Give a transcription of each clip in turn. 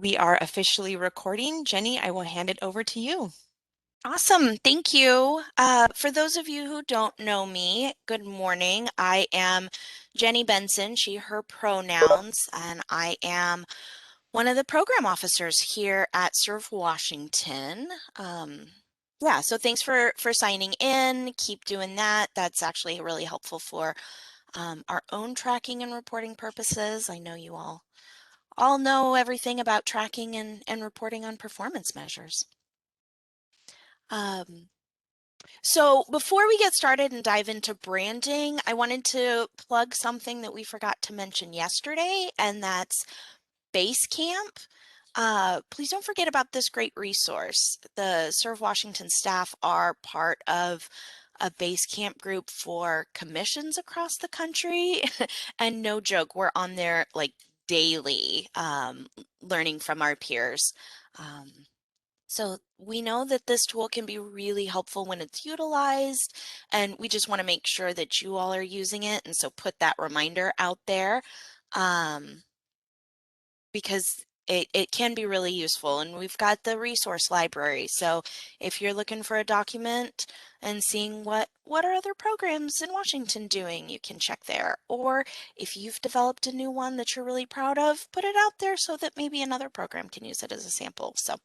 We are officially recording. Jenny, I will hand it over to you. Awesome. Thank you. For those of you who don't know me, good morning. I am Jenny Benson, she, her pronouns, and I am one of the program officers here at Serve Washington. Um, yeah, so thanks for signing in. Keep doing that. That's actually really helpful for our own tracking and reporting purposes. I know you all know everything about tracking and reporting on performance measures. Um, So before we get started and dive into branding, I wanted to plug something that we forgot to mention yesterday, and that's Basecamp. Please don't forget about this great resource. The Serve Washington staff are part of a Basecamp group for commissions across the country. And no joke, we're on there like daily, learning from our peers. Um, so we know that this tool can be really helpful when it's utilized, and we just want to make sure that you all are using it. And so put that reminder out there um, because it can be really useful. And we've got the resource library. So if you're looking for a document and seeing what are other programs in Washington doing, you can check there. Or if you've developed a new one that you're really proud of, put it out there so that maybe another program can use it as a sample. So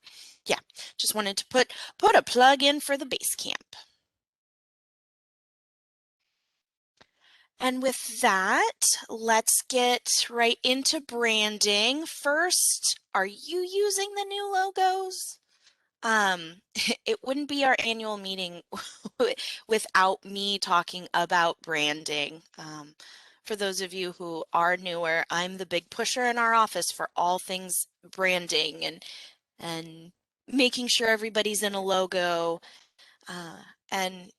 yeah, just wanted to put a plug in for the base camp. And with that, let's get right into branding. First, are you using the new logos? It wouldn't be our annual meeting without me talking about branding. For those of you who are newer, I'm the big pusher in our office for all things branding and making sure everybody's in a logo. Uh, and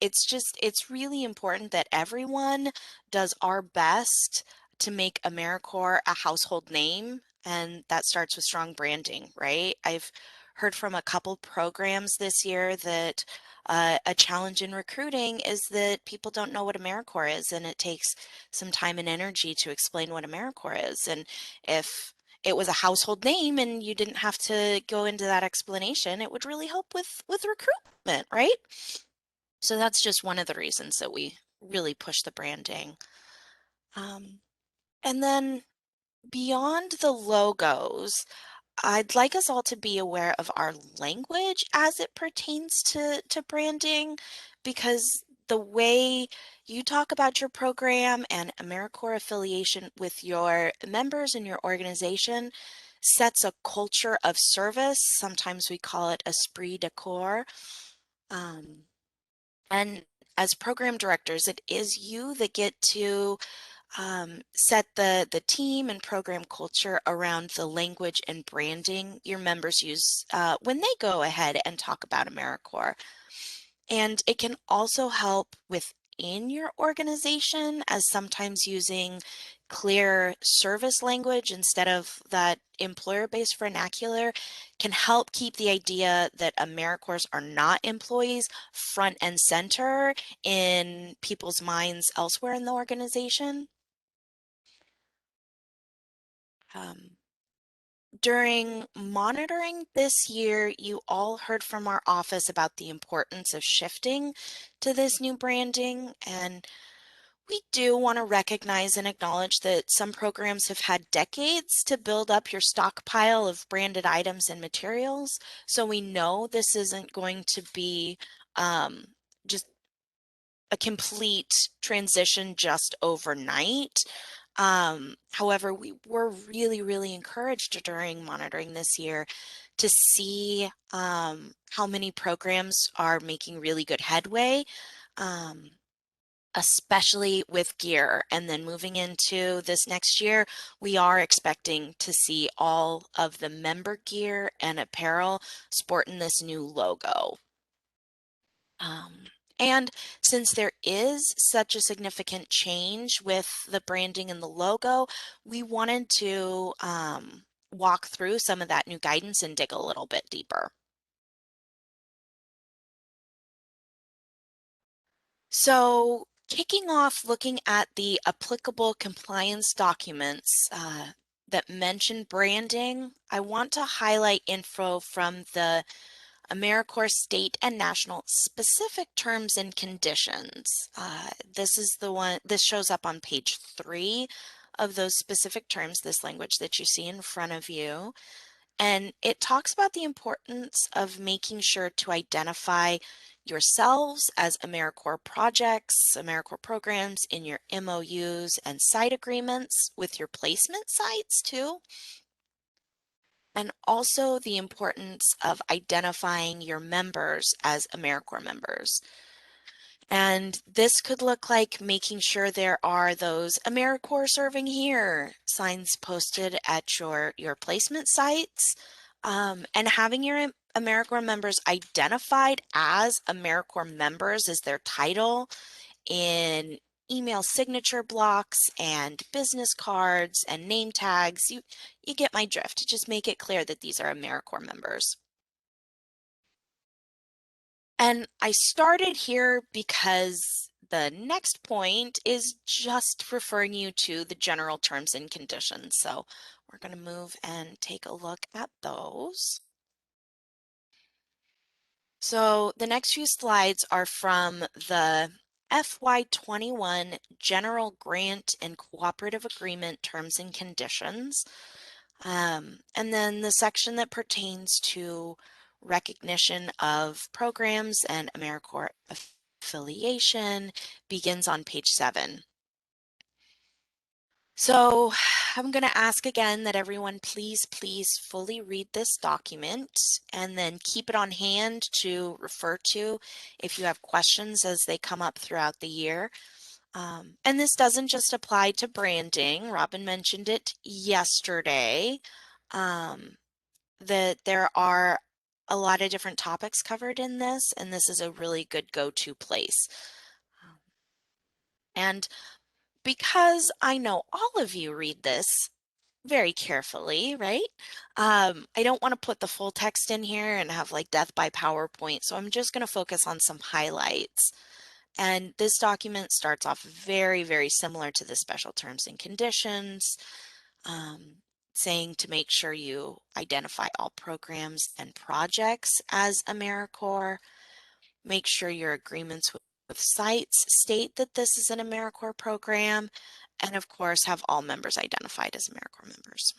it's really important that everyone does our best to make AmeriCorps a household name, and that starts with strong branding, right? I've heard from a couple programs this year that a challenge in recruiting is that people don't know what AmeriCorps is, and it takes some time and energy to explain what AmeriCorps is. And if it was a household name and you didn't have to go into that explanation, it would really help with recruitment, right? So that's just one of the reasons that we really push the branding. Um, and then beyond the logos, I'd like us all to be aware of our language as it pertains to branding, because the way you talk about your program and AmeriCorps affiliation with your members and your organization sets a culture of service. Sometimes we call it esprit de corps. Um, And as program directors, it is you that get to set the team and program culture around the language and branding your members use when they go ahead and talk about AmeriCorps. And it can also help within your organization, as sometimes using clear service language instead of that employer-based vernacular can help keep the idea that AmeriCorps are not employees front and center in people's minds elsewhere in the organization. Um, During monitoring this year, you all heard from our office about the importance of shifting to this new branding, and we do want to recognize and acknowledge that some programs have had decades to build up your stockpile of branded items and materials. So we know this isn't going to be um, just a complete transition just overnight. However, we were really, really encouraged during monitoring this year to see how many programs are making really good headway, um, especially with gear. And then moving into this next year, we are expecting to see all of the member gear and apparel sporting this new logo. Um, and since there is such a significant change with the branding and the logo, we wanted to walk through some of that new guidance and dig a little bit deeper. So kicking off looking at the applicable compliance documents, that mention branding, I want to highlight info from the AmeriCorps state and national specific terms and conditions. This is the one, this shows up on page 3 of those specific terms, this language that you see in front of you. And it talks about the importance of making sure to identify yourselves as AmeriCorps projects, AmeriCorps programs in your MOUs and site agreements with your placement sites too. And also the importance of identifying your members as AmeriCorps members. And this could look like making sure there are those AmeriCorps serving here signs posted at your placement sites, and having your AmeriCorps members identified as AmeriCorps members as their title in email signature blocks and business cards and name tags. You get my drift. Just make it clear that these are AmeriCorps members. And I started here because the next point is just referring you to the general terms and conditions. So we're going to move and take a look at those. So the next few slides are from the FY21 General Grant and Cooperative Agreement Terms and Conditions. And then the section that pertains to recognition of programs and AmeriCorps affiliation begins on page 7. So I'm going to ask again that everyone please fully read this document and then keep it on hand to refer to if you have questions as they come up throughout the year. And this doesn't just apply to branding. Robin mentioned it yesterday, that there are a lot of different topics covered in this, and this is a really good go-to place. And because I know all of you read this very carefully, right? I don't want to put the full text in here and have like death by PowerPoint, so I'm just going to focus on some highlights. And this document starts off very similar to the special terms and conditions, saying to make sure you identify all programs and projects as AmeriCorps. Make sure your agreements with sites state that this is an AmeriCorps program, and of course have all members identified as AmeriCorps members.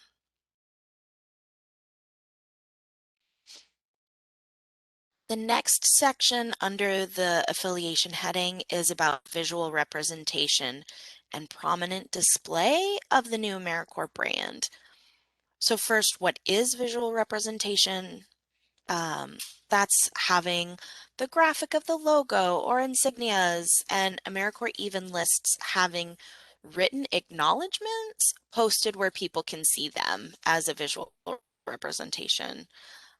The next section under the affiliation heading is about visual representation and prominent display of the new AmeriCorps brand. So first, what is visual representation? That's having the graphic of the logo or insignias, and AmeriCorps even lists having written acknowledgments posted where people can see them as a visual representation.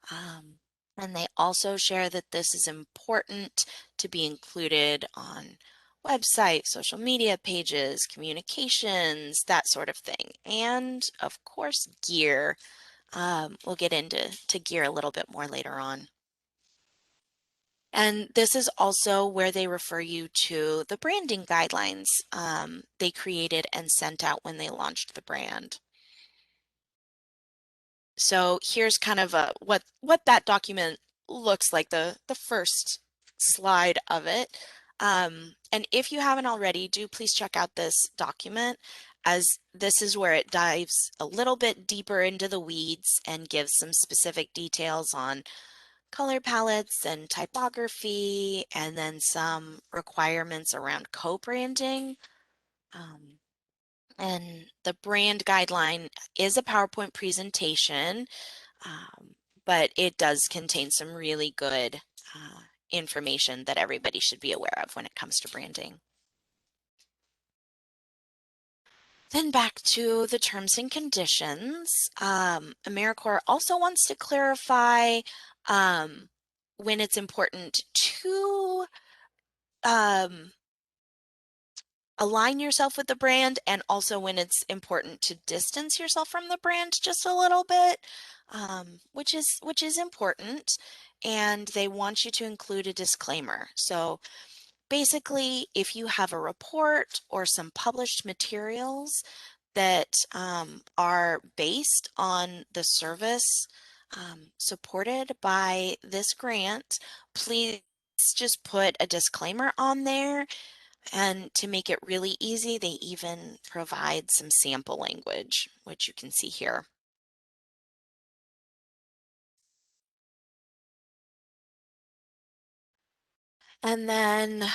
Um, and they also share that this is important to be included on websites, social media pages, communications, that sort of thing. And of course, gear. We'll get into gear a little bit more later on. And this is also where they refer you to the branding guidelines they created and sent out when they launched the brand. So here's kind of what that document looks like, the first slide of it. And if you haven't already, do please check out this document, as this is where it dives a little bit deeper into the weeds and gives some specific details on color palettes and typography, and then some requirements around co-branding. And the brand guideline is a PowerPoint presentation, um, but it does contain some really good information that everybody should be aware of when it comes to branding. Then back to the terms and conditions. AmeriCorps also wants to clarify when it's important to align yourself with the brand, and also when it's important to distance yourself from the brand just a little bit, which is important. And they want you to include a disclaimer. So basically, if you have a report or some published materials that are based on the service supported by this grant, please just put a disclaimer on there. And to make it really easy, they even provide some sample language, which you can see here. And then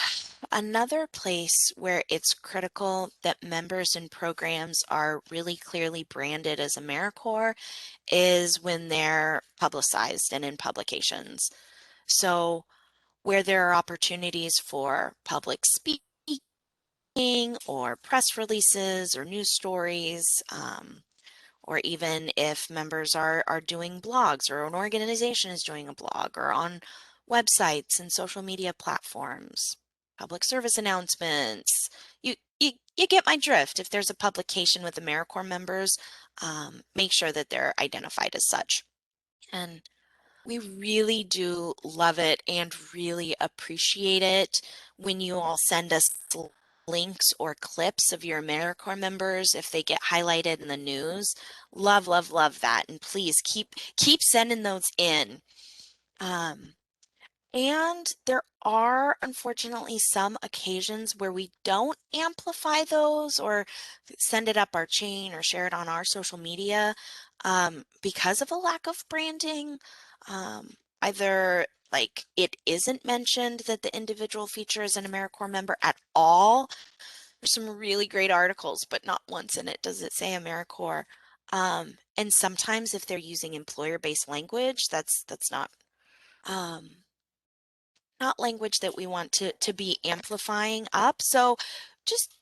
another place where it's critical that members and programs are really clearly branded as AmeriCorps is when they're publicized and in publications. So where there are opportunities for public speaking or press releases or news stories, or even if members are doing blogs or an organization is doing a blog or on websites and social media platforms, public service announcements. You get my drift. If there's a publication with AmeriCorps members, make sure that they're identified as such. And we really do love it and really appreciate it when you all send us links or clips of your AmeriCorps members if they get highlighted in the news. Love, love, love that. And please keep sending those in. Um, and there are unfortunately some occasions where we don't amplify those or send it up our chain or share it on our social media because of a lack of branding. Um, Either like it isn't mentioned that the individual feature is an AmeriCorps member at all. There's some really great articles, but not once in it does it say AmeriCorps. And sometimes if they're using employer-based language, that's um, not language that we want to be amplifying up. So just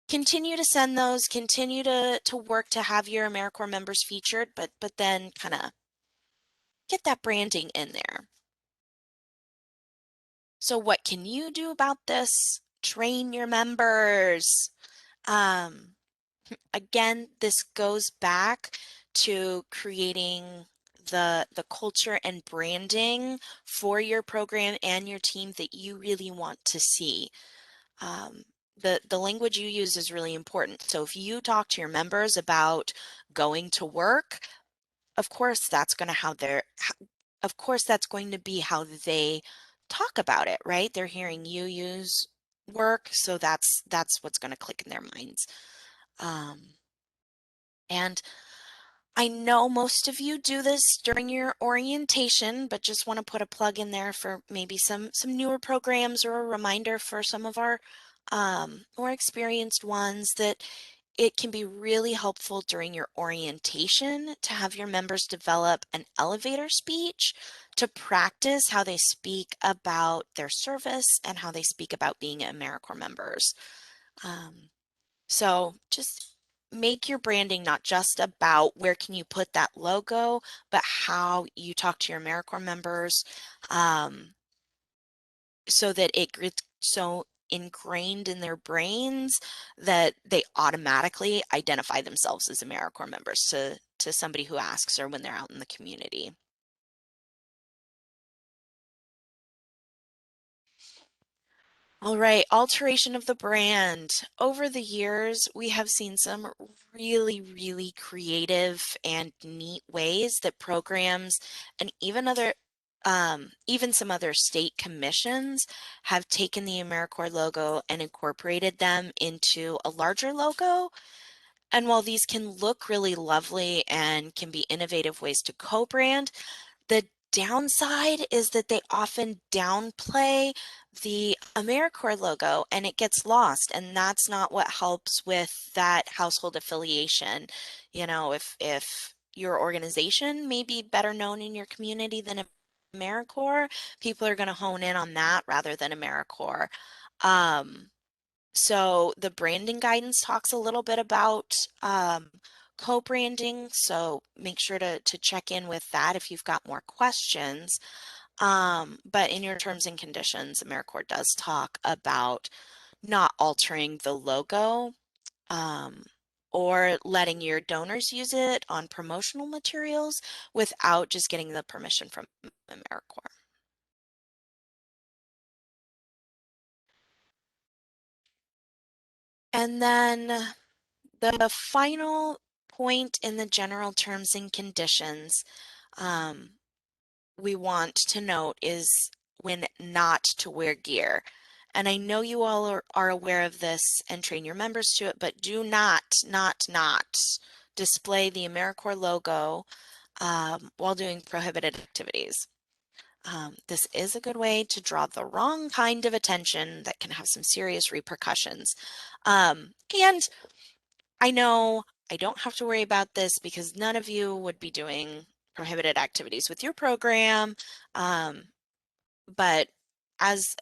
continue to send those, continue to work to have your AmeriCorps members featured, but then kind of get that branding in there. So what can you do about this? Train your members. Um, Again, this goes back to creating the culture and branding for your program and your team that you really want to see. Um, the language you use is really important. So if you talk to your members about going to work, of course that's going to how they're of course that's going to be how they talk about it, right? They're hearing you use work, so that's what's going to click in their minds. Um, and I know most of you do this during your orientation, but just want to put a plug in there for maybe some newer programs or a reminder for some of our more experienced ones that it can be really helpful during your orientation to have your members develop an elevator speech to practice how they speak about their service and how they speak about being AmeriCorps members. Um, so just make your branding not just about where can you put that logo, but how you talk to your AmeriCorps members, um, so that it gets so ingrained in their brains that they automatically identify themselves as AmeriCorps members to somebody who asks or when they're out in the community. All right, alteration of the brand. Over the years, we have seen some really, really creative and neat ways that programs and even some other state commissions have taken the AmeriCorps logo and incorporated them into a larger logo. And while these can look really lovely and can be innovative ways to co-brand, the downside is that they often downplay the AmeriCorps logo and it gets lost. And that's not what helps with that household affiliation. You know, if your organization may be better known in your community than AmeriCorps, people are going to hone in on that rather than AmeriCorps. Um, so the branding guidance talks a little bit about co-branding. So make sure to check in with that if you've got more questions. But in your terms and conditions, AmeriCorps does talk about not altering the logo um, or letting your donors use it on promotional materials without just getting the permission from AmeriCorps. And then The final point in the general terms and conditions um, we want to note is when not to wear gear. And I know you all are aware of this and train your members to it, but do not display the AmeriCorps logo while doing prohibited activities. This is a good way to draw the wrong kind of attention that can have some serious repercussions. And I know I don't have to worry about this because none of you would be doing prohibited activities with your program. Um, but as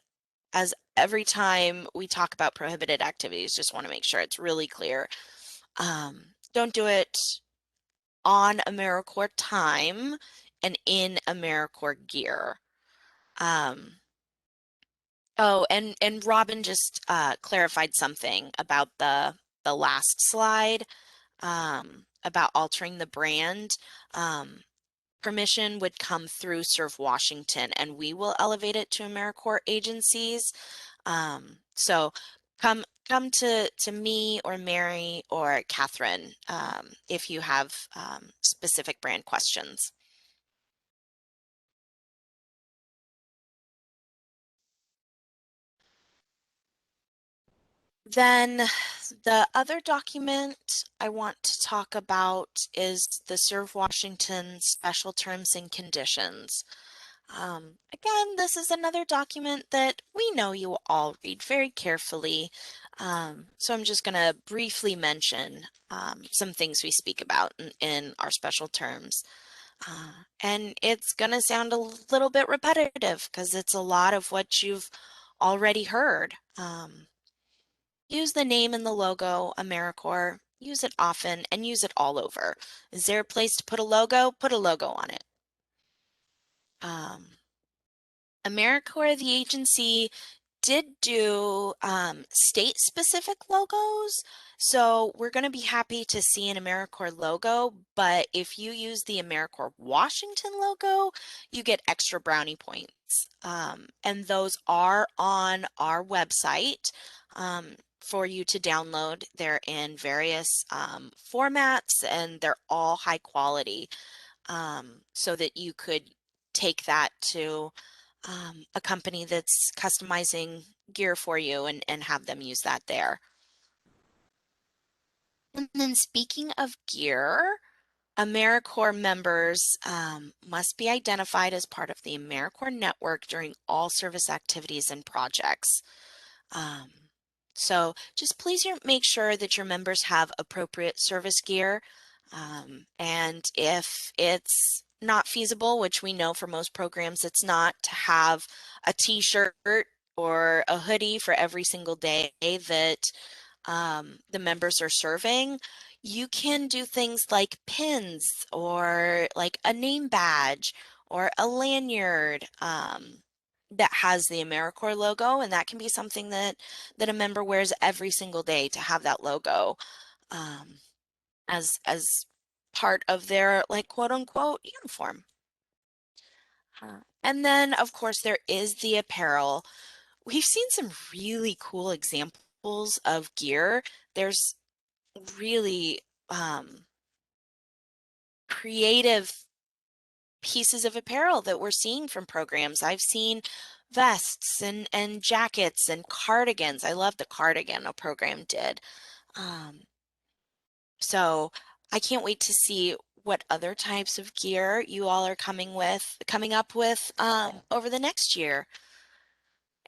as every time we talk about prohibited activities, just want to make sure it's really clear. Don't do it on AmeriCorps time and in AmeriCorps gear. Um, oh, and Robin just clarified something about the last slide about altering the brand. Um, Permission would come through Serve Washington, and we will elevate it to AmeriCorps agencies. So come to me or Mary or Catherine if you have specific brand questions. Then the other document I want to talk about is the Serve Washington Special Terms and Conditions. Again, this is another document that we know you all read very carefully. So I'm just going to briefly mention some things we speak about in our special terms. And it's going to sound a little bit repetitive because it's a lot of what you've already heard. Use the name and the logo, AmeriCorps. Use it often and use it all over. Is there a place to put a logo? Put a logo on it. AmeriCorps, the agency, did do state-specific logos. So we're going to be happy to see an AmeriCorps logo, but if you use the AmeriCorps Washington logo, you get extra brownie points. And those are on our website for you to download. They're in various formats and they're all high quality so that you could take that to a company that's customizing gear for you and have them use that there. And then speaking of gear, AmeriCorps members must be identified as part of the AmeriCorps network during all service activities and projects. Um, so just please make sure that your members have appropriate service gear. And if it's not feasible, which we know for most programs it's not, to have a t-shirt or a hoodie for every single day that the members are serving, you can do things like pins or like a name badge or a lanyard that has the AmeriCorps logo, and that can be something that a member wears every single day to have that logo um, as part of their like quote unquote uniform. And then of course there is the apparel. We've seen some really cool examples of gear. There's really creative pieces of apparel that we're seeing from programs. I've seen vests and jackets and cardigans. I love the cardigan a program did. Um, so I can't wait to see what other types of gear you all are coming up with over the next year.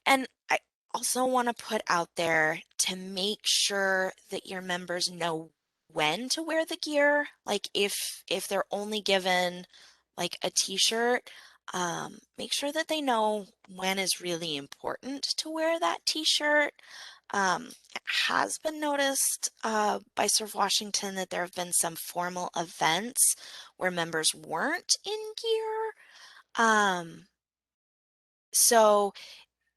And I also want to put out there to make sure that your members know when to wear the gear. Like if they're only given like a t-shirt, make sure that they know when is really important to wear that t-shirt. It has been noticed by Serve Washington that there have been some formal events where members weren't in gear. So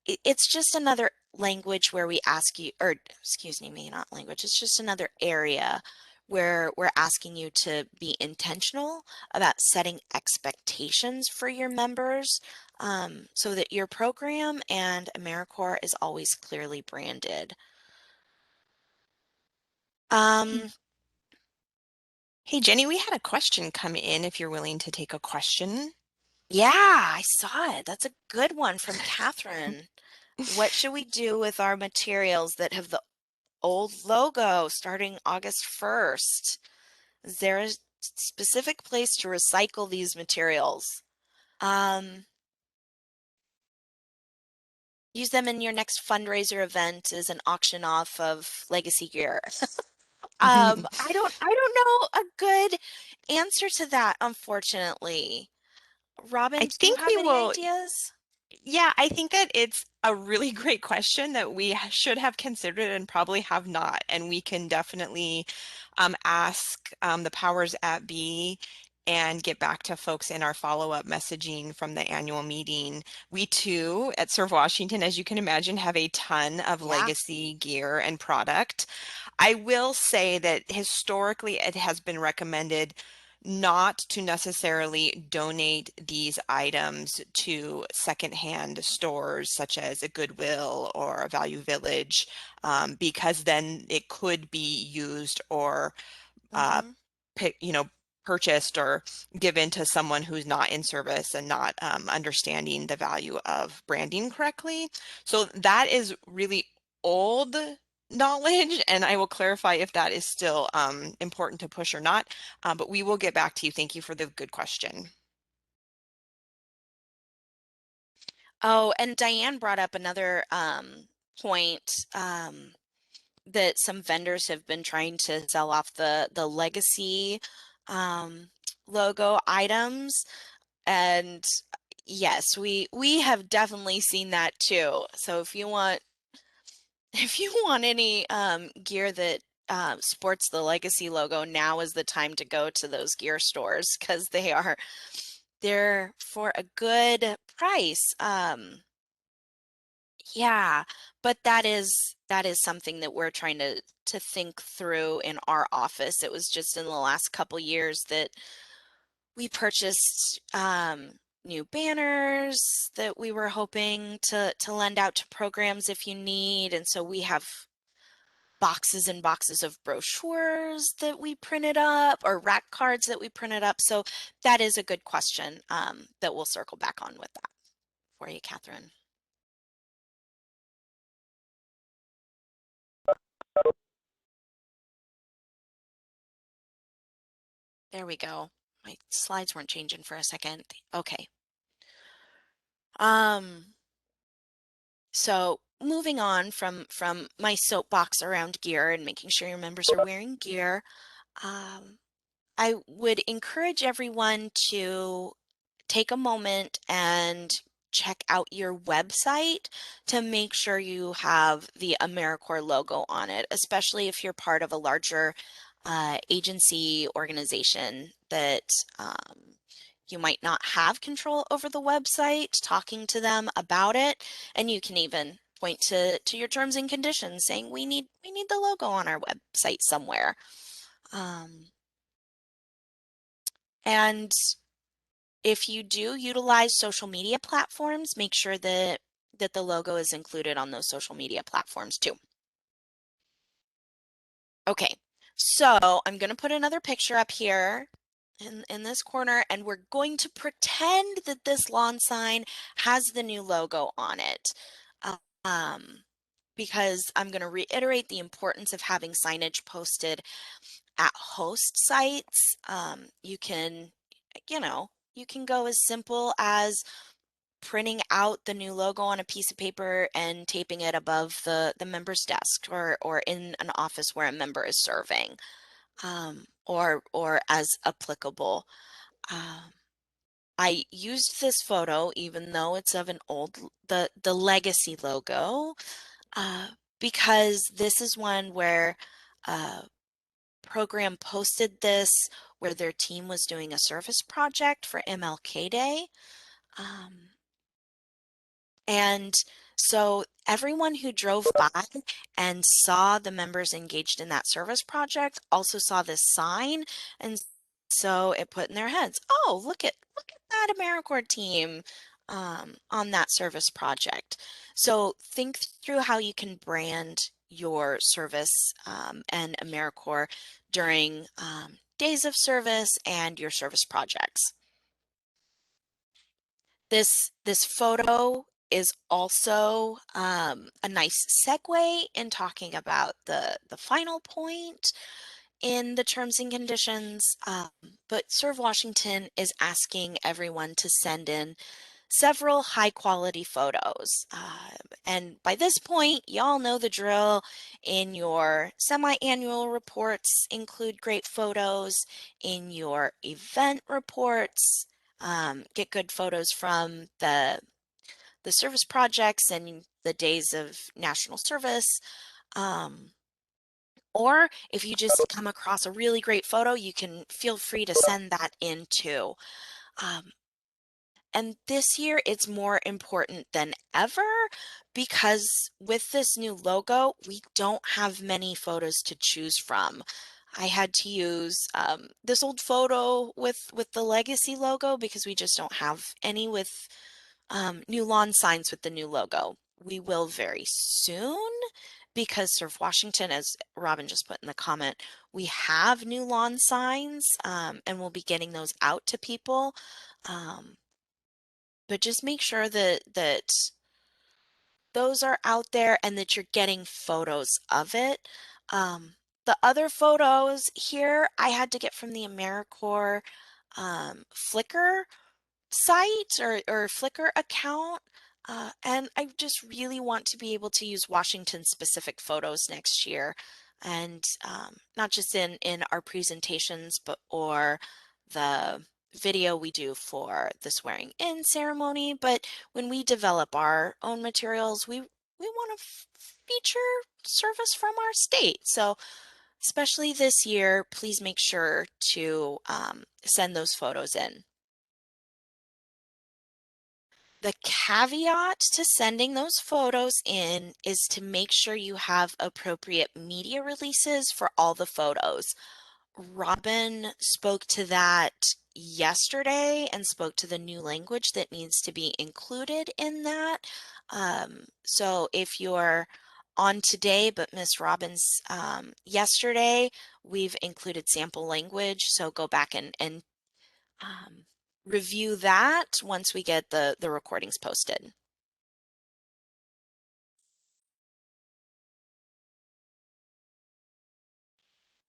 it's just another language where we ask you, or excuse me, maybe not language, it's just another area where we're asking you to be intentional about setting expectations for your members so that your program and AmeriCorps is always clearly branded. Hey Jenny, we had a question come in if you're willing to take a question. Yeah, I saw it. That's a good one from Catherine. What should we do with our materials that have the old logo starting August 1st? Is there a specific place to recycle these materials? Um, Use them in your next fundraiser event as an auction off of legacy gear. I don't know a good answer to that, unfortunately. I Robin, do you think have we any will. ideas? Yeah, I think that it's a really great question that we should have considered and probably have not. And we can definitely ask the powers at be and get back to folks in our follow-up messaging from the annual meeting. We too, at Serve Washington, as you can imagine, have a ton of Yeah. legacy gear and product. I will say that historically it has been recommended not to necessarily donate these items to secondhand stores such as a Goodwill or a Value Village, because then it could be used or uh, Mm-hmm. pick, purchased or given to someone who's not in service and not understanding the value of branding correctly. So that is really old knowledge, and I will clarify if that is still important to push or not. But we will get back to you. Thank you for the good question. Oh, and Diane brought up another point that some vendors have been trying to sell off the legacy um, logo items, and yes, we have definitely seen that too. So if you want if you want any gear that sports the legacy logo, now is the time to go to those gear stores because they're for a good price. Yeah, but that is something that we're trying to think through in our office. It was just in the last couple years that we purchased new banners that we were hoping to lend out to programs if you need, and so we have boxes and boxes of brochures that we printed up or rack cards that we printed up. So that is a good question that we'll circle back on with that for you, Catherine. There we go. My slides weren't changing for a second. Okay. Um, so moving on from my soapbox around gear and making sure your members are wearing gear, um, I would encourage everyone to take a moment and check out your website to make sure you have the AmeriCorps logo on it, especially if you're part of a larger agency organization that you might not have control over the website, talking to them about it, and you can even point to your terms and conditions saying we need the logo on our website somewhere. Um, and if you do utilize social media platforms, make sure that the logo is included on those social media platforms too. Okay, so I'm going to put another picture up here in this corner, and we're going to pretend that this lawn sign has the new logo on it. Um, because I'm going to reiterate the importance of having signage posted at host sites. You can go as simple as printing out the new logo on a piece of paper and taping it above the member's desk or in an office where a member is serving, or as applicable. Um, I used this photo, even though it's of an the legacy logo, uh, because this is one where a program posted this where their team was doing a service project for MLK Day. Um, And so everyone who drove by and saw the members engaged in that service project also saw this sign. And so it put in their heads, oh, look at that AmeriCorps team on that service project. So think through how you can brand your service and AmeriCorps during days of service and your service projects. This photo is also a nice segue in talking about the final point in the terms and conditions. But Serve Washington is asking everyone to send in several high quality photos. And by this point, y'all know the drill. In your semi-annual reports, include great photos. In your event reports, get good photos from the service projects and the days of national service. Um, or if you just come across a really great photo, you can feel free to send that in too. Um, and this year, it's more important than ever because with this new logo, we don't have many photos to choose from. I had to use this old photo with the legacy logo because we just don't have any with new lawn signs with the new logo. We will very soon because Surf Washington, as Robin just put in the comment, we have new lawn signs and we'll be getting those out to people. Um, but just make sure that those are out there and that you're getting photos of it. The other photos here I had to get from the AmeriCorps Flickr site or Flickr account. And I just really want to be able to use Washington specific photos next year. And not just in our presentations, but or the video we do for the swearing in ceremony. But when we develop our own materials, we want to feature service from our state. So especially this year, please make sure to send those photos in. The caveat to sending those photos in is to make sure you have appropriate media releases for all the photos. Robin spoke to that yesterday and spoke to the new language that needs to be included in that. So if you're on today but missed Robin's yesterday, we've included sample language. So go back and um, review that once we get the recordings posted.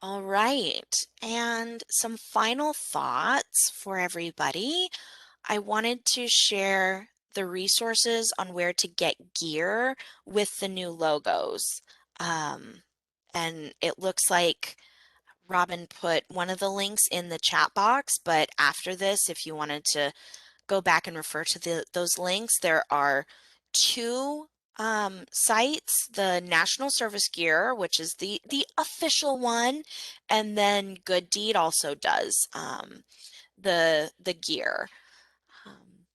All right, and some final thoughts for everybody. I wanted to share the resources on where to get gear with the new logos. Um, and it looks like Robin put one of the links in the chat box, but after this, if you wanted to go back and refer to those links, there are two sites, the National Service Gear, which is the official one, and then Good Deed also does the gear. Um,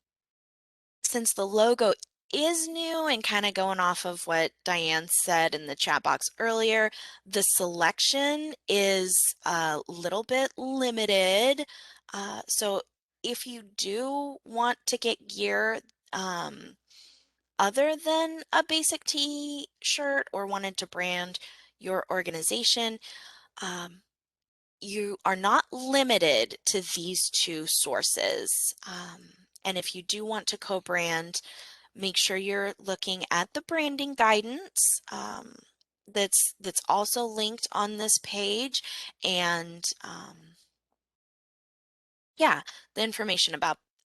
since the logo is new and kind of going off of what Diane said in the chat box earlier, the selection is a little bit limited. So if you do want to get gear um, other than a basic t-shirt or wanted to brand your organization, um, you are not limited to these two sources. And if you do want to co-brand, make sure you're looking at the branding guidance that's also linked on this page. And yeah, the information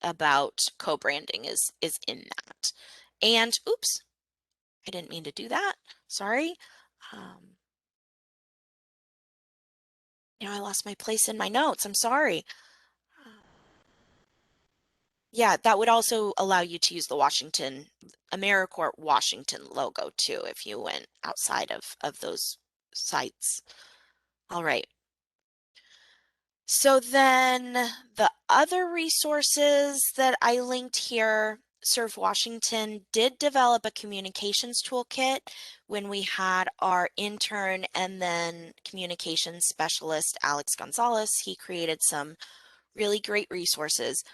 about co-branding is in that. And oops, I didn't mean to do that. Sorry. Um, I lost my place in my notes. I'm sorry. Yeah, that would also allow you to use the AmeriCorps Washington logo too if you went outside of those sites. All right. So then the other resources that I linked here, Serve Washington did develop a communications toolkit when we had our intern and then communications specialist, Alex Gonzalez. He created some really great resources.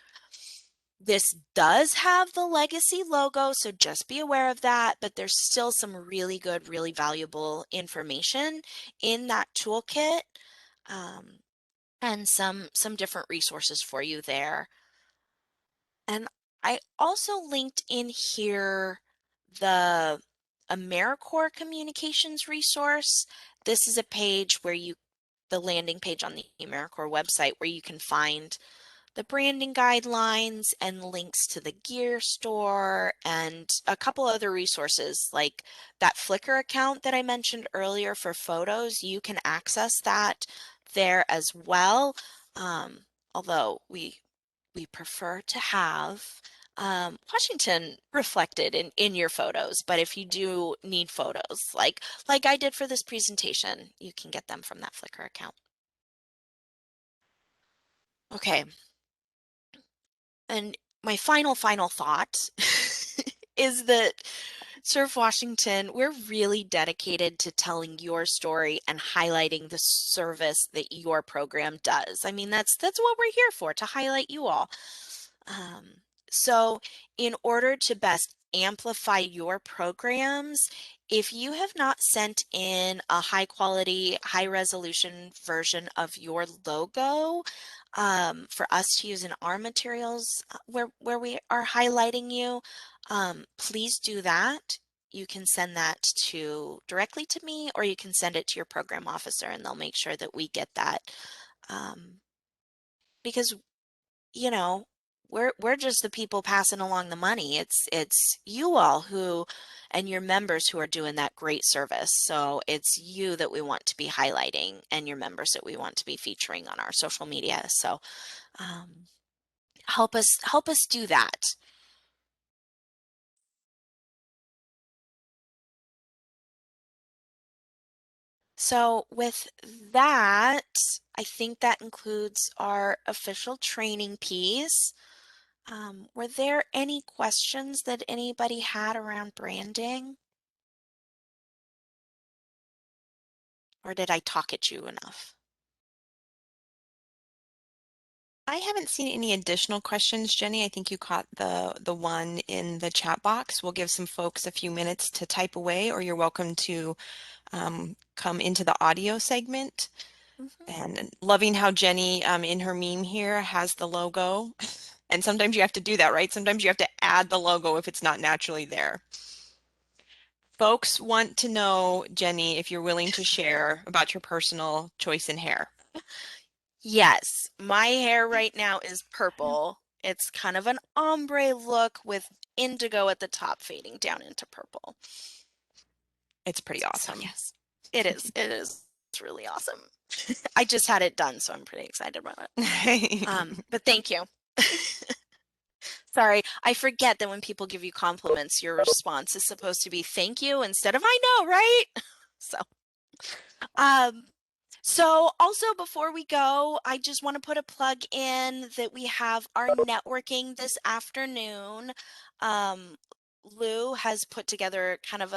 This does have the legacy logo, so just be aware of that, but there's still some really good, really valuable information in that toolkit. Um, and some different resources for you there. And I also linked in here the AmeriCorps communications resource. This is a page where the landing page on the AmeriCorps website where you can find the branding guidelines and links to the gear store and a couple other resources like that Flickr account that I mentioned earlier for photos. You can access that there as well. Although we prefer to have Washington reflected in your photos, but if you do need photos like I did for this presentation, you can get them from that Flickr account. Okay, and my final thought is that Surf Washington, we're really dedicated to telling your story and highlighting the service that your program does. I mean, that's what we're here for, to highlight you all. Um, so in order to best amplify your programs, if you have not sent in a high quality, high resolution version of your logo for us to use in our materials where we are highlighting you, please do that. You can send that directly to me, or you can send it to your program officer and they'll make sure that we get that. Um, because you know, we're just the people passing along the money. It's you all who and your members who are doing that great service. So it's you that we want to be highlighting and your members that we want to be featuring on our social media. So um, help us do that. So with that, I think that includes our official training piece. Were there any questions that anybody had around branding? Or did I talk at you enough? I haven't seen any additional questions, Jenny. I think you caught the one in the chat box. We'll give some folks a few minutes to type away, or you're welcome to come into the audio segment. Mhm. And loving how Jenny in her meme here has the logo. And sometimes you have to do that, right? Sometimes you have to add the logo if it's not naturally there. Folks want to know, Jenny, if you're willing to share about your personal choice in hair. Yes, my hair right now is purple. It's kind of an ombre look with indigo at the top fading down into purple. It's pretty So awesome. yes, it is. It is. It's really awesome. I just had it done, so I'm pretty excited about it. But thank you. Sorry, I forget that when people give you compliments, your response is supposed to be thank you instead of I know, right? So, um, so also before we go, I just want to put a plug in that we have our networking this afternoon. Um, Lou has put together kind of